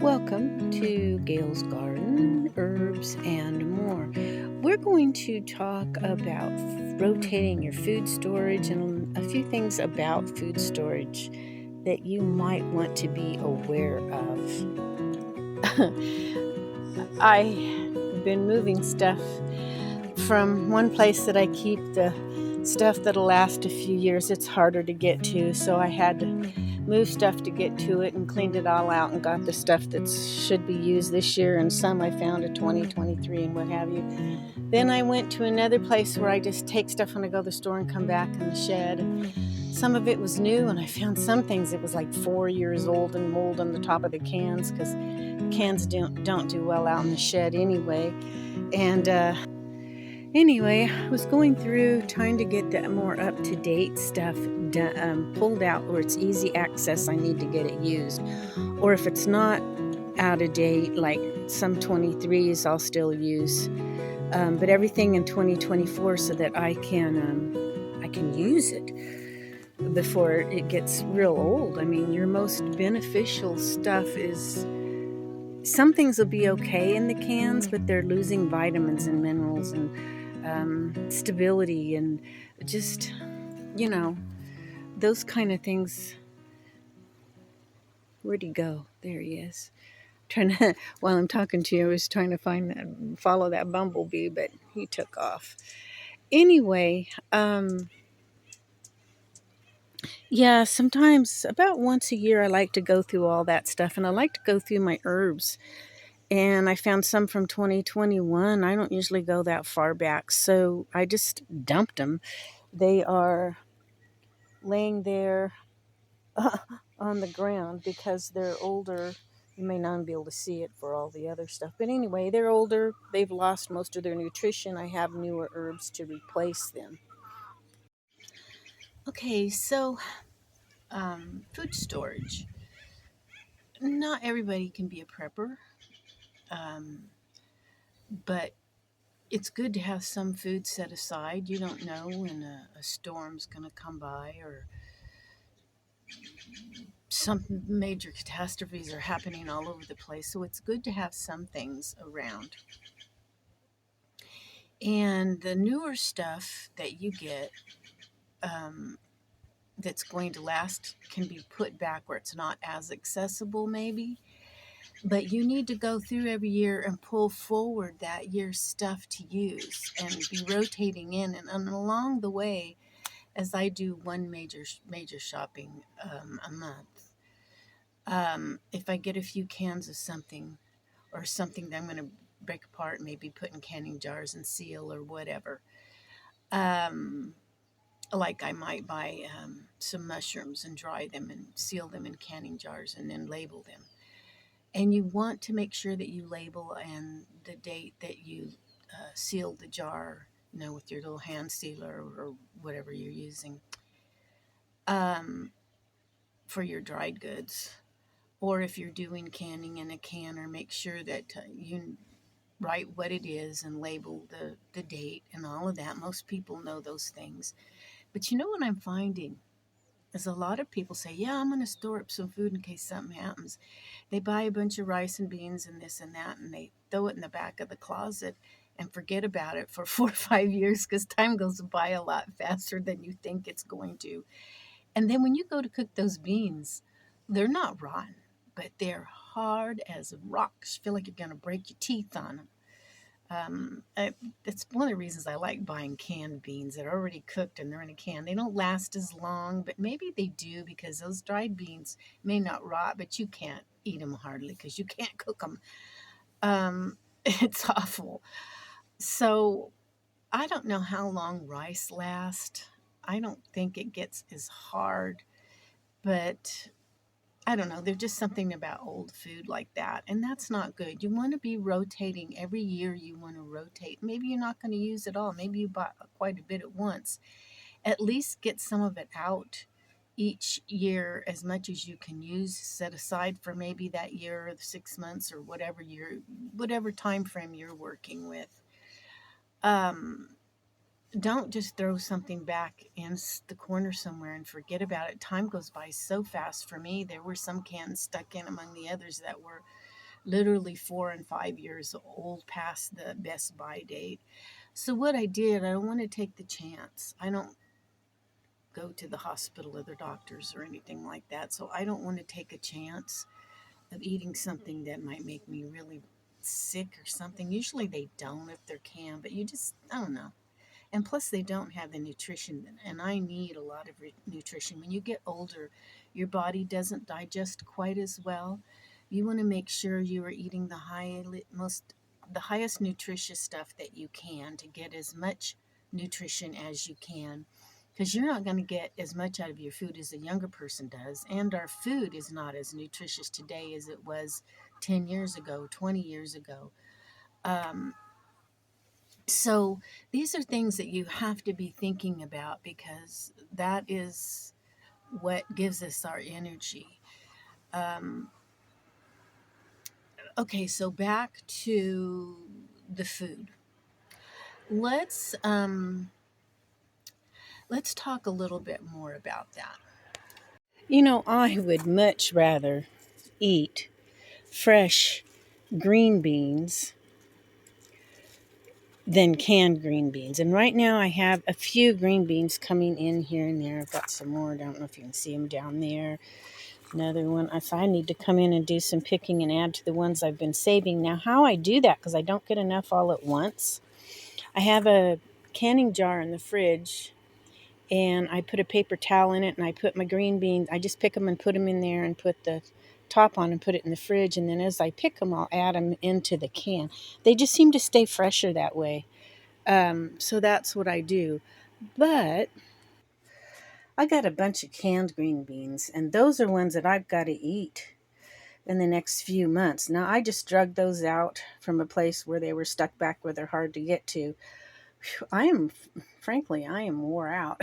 Welcome to Gail's Garden, Herbs, and More. We're going to talk about rotating your food storage and a few things about food storage that you might want to be aware of. I've been moving stuff from one place that I keep the stuff that'll last a few years. It's harder to get to, so I had to move stuff to get to it and cleaned it all out and got the stuff that should be used this year, and some I found at 2023 and what have you. Then I went to another place where I just take stuff when I go to the store and come back in the shed. And some of it was new, and I found some things that was like 4 years old and mold on the top of the cans because cans don't do well out in the shed anyway. And anyway, I was going through trying to get the more up-to-date stuff pulled out where it's easy access. I need to get it used. Or if it's not out of date, like some 23s I'll still use. But everything in 2024 so that I can use it before it gets real old. I mean, your most beneficial stuff is... Some things will be okay in the cans, but they're losing vitamins and minerals and stability and just, those kind of things. Where'd he go? There he is. While I'm talking to you, I was trying to follow that bumblebee, but he took off. Anyway, yeah, sometimes about once a year I like to go through all that stuff, and I like to go through my herbs. And I found some from 2021. I don't usually go that far back, so I just dumped them. They are laying there on the ground because they're older. You may not be able to see it for all the other stuff. But anyway, they're older. They've lost most of their nutrition. I have newer herbs to replace them. Okay, so food storage. Not everybody can be a prepper, um, but it's good to have some food set aside. You don't know when a storm's going to come by or some major catastrophes are happening all over the place. So it's good to have some things around. And the newer stuff that you get that's going to last can be put back where it's not as accessible, maybe. But you need to go through every year and pull forward that year's stuff to use and be rotating in. And along the way, as I do one major shopping a month, if I get a few cans of something or something that I'm going to break apart, maybe put in canning jars and seal or whatever, like I might buy some mushrooms and dry them and seal them in canning jars and then label them. And you want to make sure that you label and the date that you sealed the jar, with your little hand sealer or whatever you're using for your dried goods. Or if you're doing canning in a canner, make sure that you write what it is and label the date and all of that. Most people know those things. But you know what I'm finding is a lot of people say, yeah, I'm going to store up some food in case something happens. They buy a bunch of rice and beans and this and that, and they throw it in the back of the closet and forget about it for 4 or 5 years because time goes by a lot faster than you think it's going to. And then when you go to cook those beans, they're not rotten, but they're hard as rocks. You feel like you're going to break your teeth on them. That's one of the reasons I like buying canned beans that are already cooked and they're in a can. They don't last as long, but maybe they do because those dried beans may not rot, but you can't eat them hardly because you can't cook them. It's awful. So I don't know how long rice lasts. I don't think it gets as hard, but I don't know. There's just something about old food like that, and that's not good. You want to be rotating every year. You want to rotate. Maybe you're not going to use it all. Maybe you bought quite a bit at once. At least get some of it out each year as much as you can use. Set aside for maybe that year or 6 months or whatever time frame you're working with. Don't just throw something back in the corner somewhere and forget about it. Time goes by so fast for me. There were some cans stuck in among the others that were literally 4 and 5 years old past the best buy date. So what I did, I don't want to take the chance. I don't go to the hospital or the doctors or anything like that. So I don't want to take a chance of eating something that might make me really sick or something. Usually they don't if they're canned, but you just, I don't know. And plus, they don't have the nutrition, and I need a lot of nutrition. When you get older, your body doesn't digest quite as well. You want to make sure you are eating the highest nutritious stuff that you can to get as much nutrition as you can, because you're not going to get as much out of your food as a younger person does. And our food is not as nutritious today as it was 10 years ago, 20 years ago. Um, so these are things that you have to be thinking about, because that is what gives us our energy. Um, okay, so back to the food. Let's um, let's talk a little bit more about that. I would much rather eat fresh green beans than canned green beans. And right now I have a few green beans coming in here and there. I've got some more. I don't know if you can see them down there. Another one. I need to come in and do some picking and add to the ones I've been saving. Now, how I do that, because I don't get enough all at once, I have a canning jar in the fridge, and I put a paper towel in it, and I put my green beans. I just pick them and put them in there and put the top on and put it in the fridge. And then as I pick them, I'll add them into the can. They just seem to stay fresher that way. So that's what I do. But I got a bunch of canned green beans, and those are ones that I've got to eat in the next few months. Now, I just drug those out from a place where they were stuck back where they're hard to get to. Frankly, I am wore out.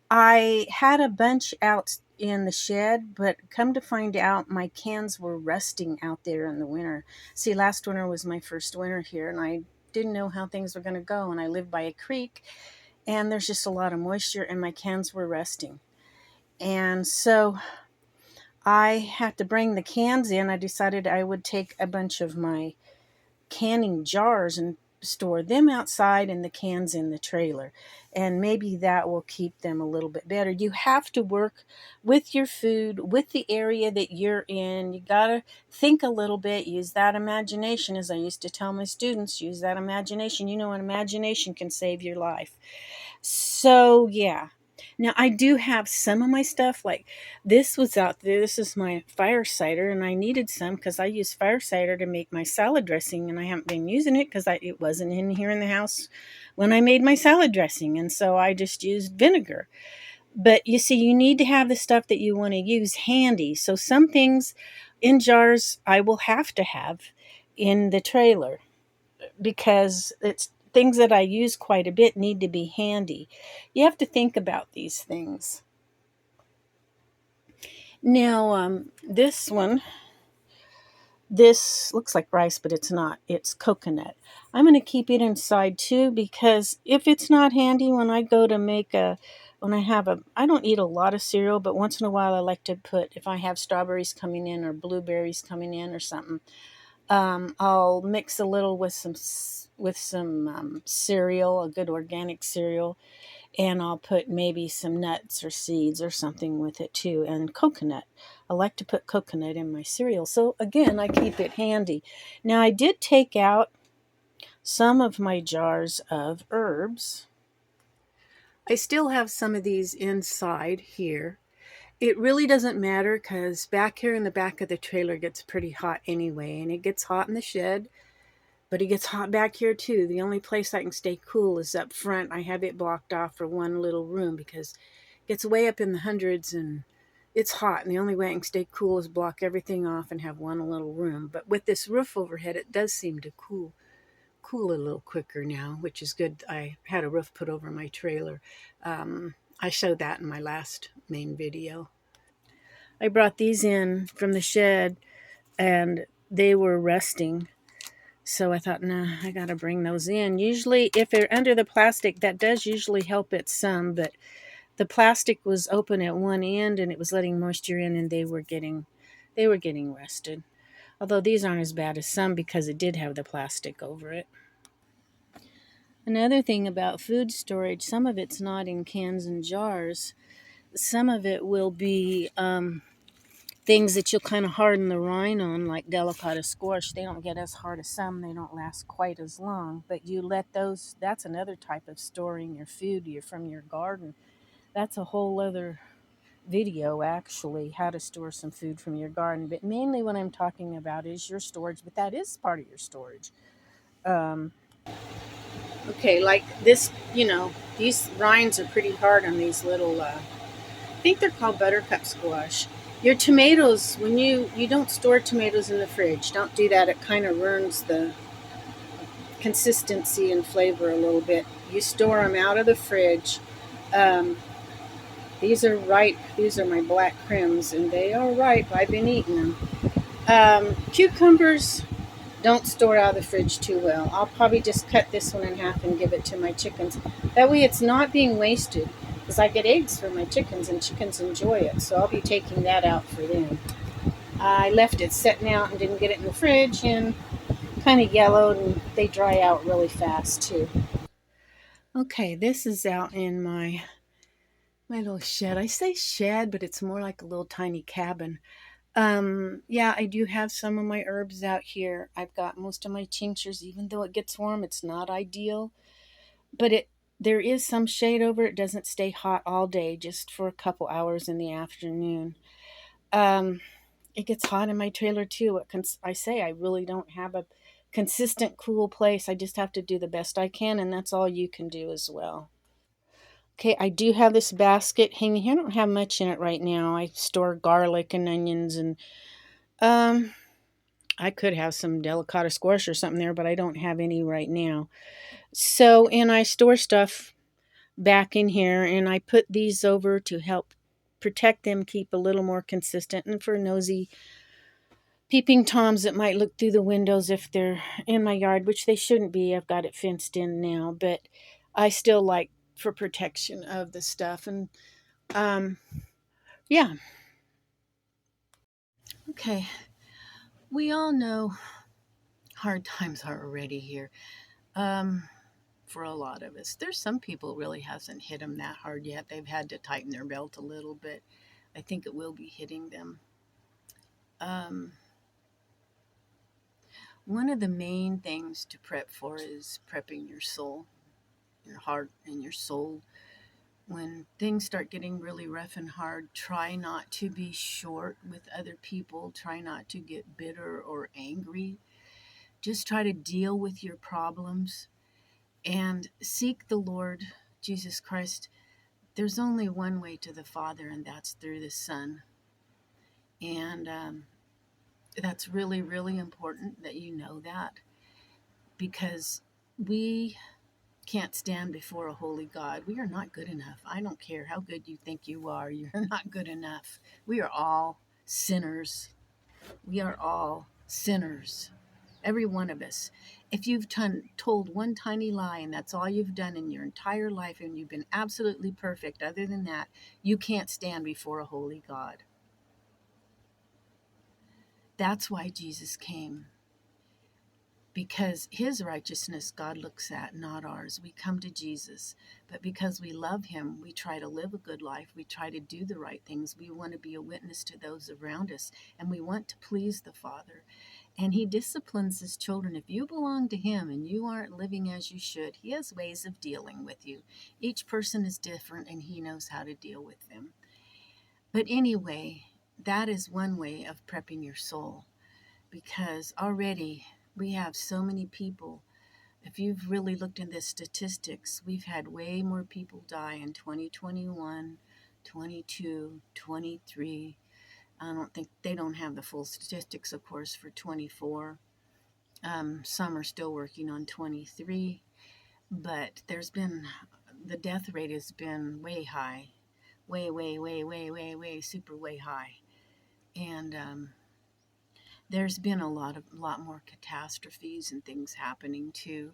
I had a bunch out in the shed, but come to find out, my cans were rusting out there in the winter. See, last winter was my first winter here, and I didn't know how things were going to go. And I live by a creek, and there's just a lot of moisture, and my cans were rusting. And so I had to bring the cans in. I decided I would take a bunch of my canning jars and store them outside and the cans in the trailer. And maybe that will keep them a little bit better. You have to work with your food, with the area that you're in. You got to think a little bit, use that imagination. As I used to tell my students, use that imagination. An imagination can save your life. So, yeah. Now, I do have some of my stuff, like this was out there. This is my fire cider, and I needed some because I use fire cider to make my salad dressing, and I haven't been using it because it wasn't in here in the house when I made my salad dressing, and so I just used vinegar. But you see, you need to have the stuff that you want to use handy. So some things in jars I will have to have in the trailer, because it's things that I use quite a bit need to be handy. You have to think about these things. Now, this looks like rice, but it's not. It's coconut. I'm going to keep it inside too, because if it's not handy when I go to I don't eat a lot of cereal, but once in a while I like to put, if I have strawberries coming in or blueberries coming in or something, I'll mix a little with some cereal, a good organic cereal, and I'll put maybe some nuts or seeds or something with it too, and coconut. I like to put coconut in my cereal. So again, I keep it handy. Now, I did take out some of my jars of herbs. I still have some of these inside here. It really doesn't matter, because back here in the back of the trailer gets pretty hot anyway, and it gets hot in the shed, but it gets hot back here too. The only place I can stay cool is up front. I have it blocked off for one little room because it gets way up in the hundreds and it's hot. And the only way I can stay cool is block everything off and have one little room. But with this roof overhead, it does seem to cool a little quicker now, which is good. I had a roof put over my trailer. I showed that in my last main video. I brought these in from the shed, and they were rusting. So I thought, nah, I got to bring those in. Usually, if they're under the plastic, that does usually help it some. But the plastic was open at one end, and it was letting moisture in, and they were getting rusted. Although these aren't as bad as some because it did have the plastic over it. Another thing about food storage, some of it's not in cans and jars. Some of it will be things that you'll kind of harden the rind on, like delicata squash. They don't get as hard as some. They don't last quite as long. But you let those, that's another type of storing your food from your garden. That's a whole other video, actually, how to store some food from your garden. But mainly what I'm talking about is your storage, but that is part of your storage. Um, okay, like this, these rinds are pretty hard on these little, I think they're called buttercup squash. Your tomatoes, when you don't store tomatoes in the fridge, don't do that. It kind of ruins the consistency and flavor a little bit. You store them out of the fridge. Um, these are ripe. These are my black crims, and they are ripe. I've been eating them. Cucumbers, don't store out of the fridge too well. I'll probably just cut this one in half and give it to my chickens. That way it's not being wasted because I get eggs for my chickens and chickens enjoy it. So I'll be taking that out for them. I left it sitting out and didn't get it in the fridge and kind of yellowed and they dry out really fast too. Okay, this is out in my little shed. I say shed, but it's more like a little tiny cabin. Yeah, I do have some of my herbs out here. I've got most of my tinctures, even though it gets warm, it's not ideal. But there is some shade over it. It doesn't stay hot all day, just for a couple hours in the afternoon. Um, it gets hot in my trailer too. I say I really don't have a consistent cool place. I just have to do the best I can, and that's all you can do as well. Okay, I do have this basket hanging here. I don't have much in it right now. I store garlic and onions and um I could have some delicata squash or something there, but I don't have any right now. So, and I store stuff back in here and I put these over to help protect them, keep a little more consistent, and for nosy peeping toms that might look through the windows if they're in my yard, which they shouldn't be. I've got it fenced in now, but I still like for protection of the stuff. And um, yeah, okay. We all know hard times are already here. Um, for a lot of us. There's some people really hasn't hit them that hard yet. They've had to tighten their belt a little bit. I think it will be hitting them. Um, One of the main things to prep for is prepping your soul, your heart, and your soul. When things start getting really rough and hard, try not to be short with other people. Try not to get bitter or angry. Just try to deal with your problems and seek the Lord Jesus Christ. There's only one way to the Father, and that's through the Son. And that's really, really important that you know that because we can't stand before a holy God. We are not good enough. I don't care how good you think you are, you're not good enough. We are all sinners. We are all sinners. Every one of us. If you've told one tiny lie and that's all you've done in your entire life and you've been absolutely perfect, other than that, you can't stand before a holy God. That's why Jesus came. Because his righteousness God looks at, not ours. We come to Jesus, but because we love him, we try to live a good life. We try to do the right things. We want to be a witness to those around us, and we want to please the Father. And he disciplines his children. If you belong to him and you aren't living as you should, he has ways of dealing with you. Each person is different, and he knows how to deal with them. But anyway, that is one way of prepping your soul because already we have so many people. If you've really looked into the statistics, we've had way more people die in 2021, 22, 23. I don't think they don't have the full statistics, of course, for 24. Some are still working on 23, but the death rate has been way high, way, way, way, way, way, way, super way high. And there's been a lot more catastrophes and things happening too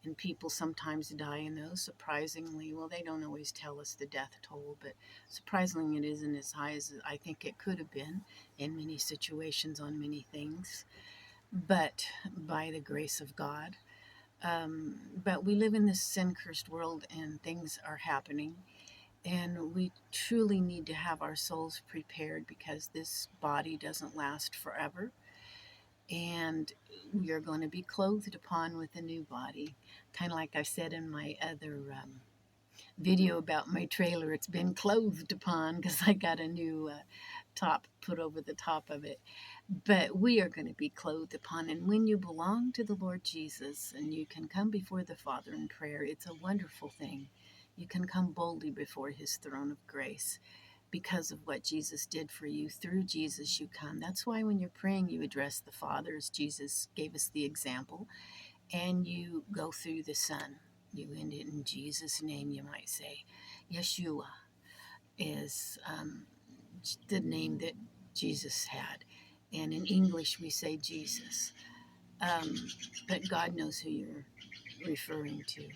And people sometimes die in those. Surprisingly, well, they don't always tell us the death toll, but surprisingly, it isn't as high as I think it could have been in many situations on many things. But by the grace of God. But we live in this sin cursed world and things are happening. And we truly need to have our souls prepared because this body doesn't last forever. And we are going to be clothed upon with a new body. Kind of like I said in my other video about my trailer, it's been clothed upon because I got a new top put over the top of it. But we are going to be clothed upon. And when you belong to the Lord Jesus and you can come before the Father in prayer, it's a wonderful thing. You can come boldly before his throne of grace because of what Jesus did for you. Through Jesus, you come. That's why when you're praying, you address the Father as Jesus gave us the example, and you go through the Son. You end it in Jesus' name, you might say. Yeshua is the name that Jesus had. And in English, we say Jesus. But God knows who you're referring to.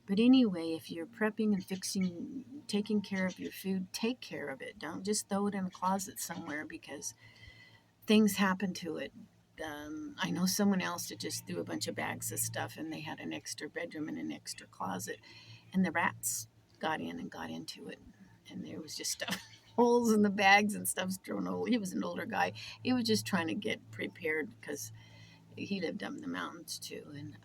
But anyway, if you're prepping and fixing, taking care of your food, take care of it. Don't just throw it in a closet somewhere because things happen to it. I know someone else that just threw a bunch of bags of stuff and they had an extra bedroom and an extra closet, and the rats got in and got into it. And there was just stuff, holes in the bags and stuff's thrown over. He was an older guy. He was just trying to get prepared because he lived up in the mountains too. And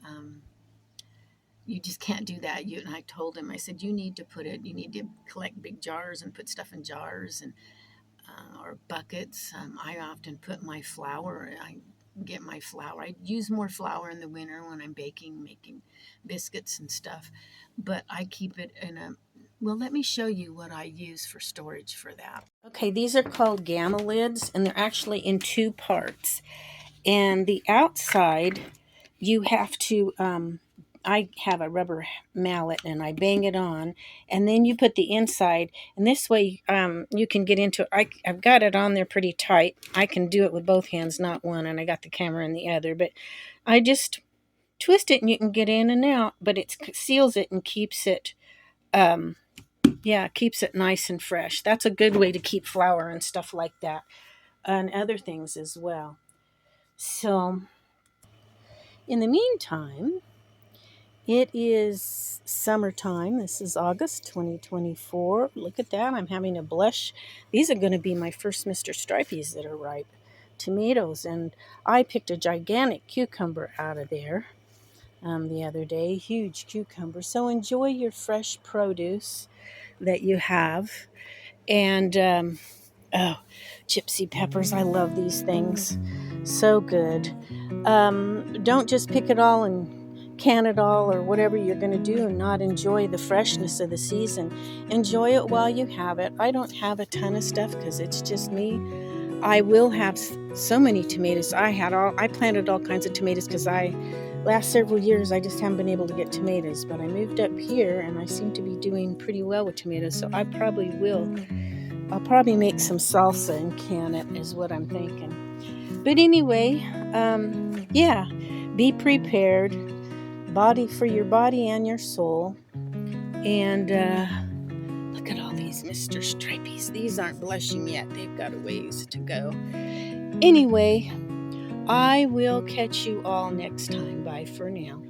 you just can't do that. And I told him, I said, you need to collect big jars and put stuff in jars and or buckets. I often put my flour. I get my flour. I use more flour in the winter when I'm baking, making biscuits and stuff. But I keep it in a. Well, let me show you what I use for storage for that. Okay, these are called gamma lids, and they're actually in two parts. And the outside, you have to. I have a rubber mallet and I bang it on, and then you put the inside, and this way you can get into it. I've got it on there pretty tight. I can do it with both hands, not one, and I got the camera in the other, but I just twist it and you can get in and out, but it seals it and keeps it, keeps it nice and fresh. That's a good way to keep flour and stuff like that, and other things as well. So in the meantime, it is summertime. This is August 2024. Look at that. I'm having a blush. These are going to be my first Mr. Stripies that are ripe. Tomatoes. And I picked a gigantic cucumber out of there the other day. Huge cucumber. So enjoy your fresh produce that you have. And, gypsy peppers. I love these things. So good. Don't just pick it all and can it all or whatever you're going to do and not enjoy the freshness of the season. Enjoy it while you have it. I don't have a ton of stuff because it's just me. I will have so many tomatoes. I planted all kinds of tomatoes because last several years I just haven't been able to get tomatoes, but I moved up here and I seem to be doing pretty well with tomatoes, so I'll probably make some salsa and can it is what I'm thinking. But anyway, be prepared. For your body and your soul. And look at all these Mr. Stripies. These aren't blushing yet. They've got a ways to go. Anyway, I will catch you all next time. Bye for now.